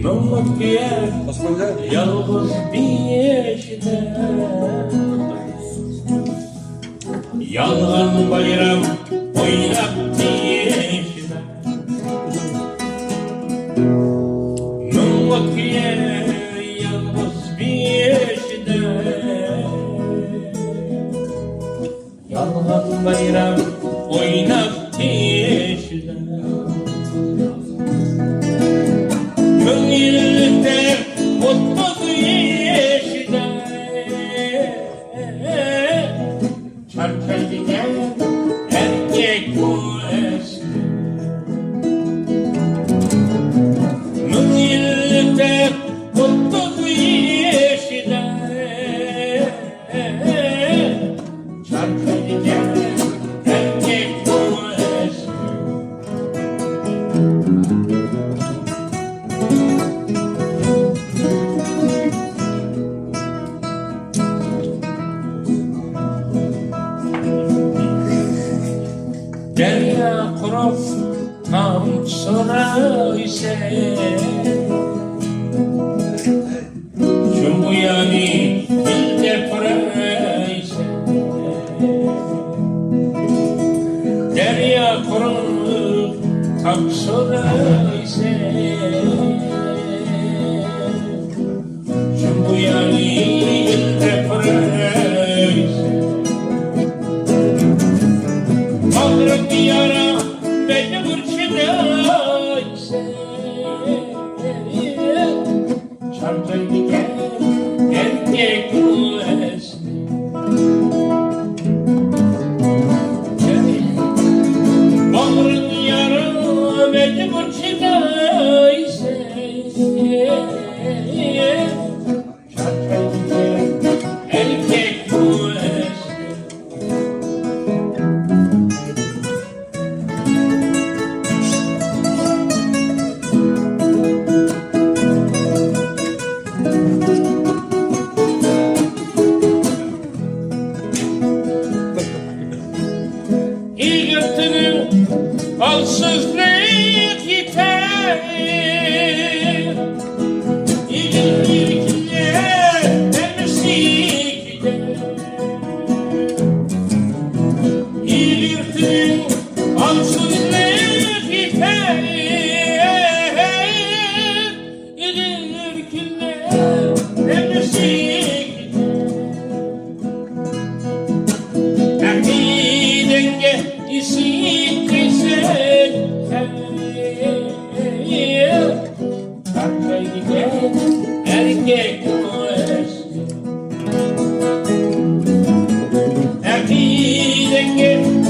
Namlık yer yalnız bir eşide, yalnız bayram oynap bir eşide. Namlık yer yalnız bir eşide, yalnız bayram oynap bir eşide. Gönülde mutlu yeşide, çarpar gider erkek bu eski. Gönülde mutlu yeşide, çarpar gider erkek bu eski. Derya kurup tam sonra ise şu bu yani dilde para ise derya kurup tam sonra ise şu bu yani dilde para ise Ağrı diyara beni vurşidayse çarptı gider erkek bu eski. Ağrı diyara beni vurşidayse çarptı gider erkek bu eski. İlgirtinin halsızlık yeter, İlgirtine emsik gider. İlgirtinin halsızlık yeter, İlgirtine emsik gider. İsittirsen çarpar gider erkek bu eski. Erkeğin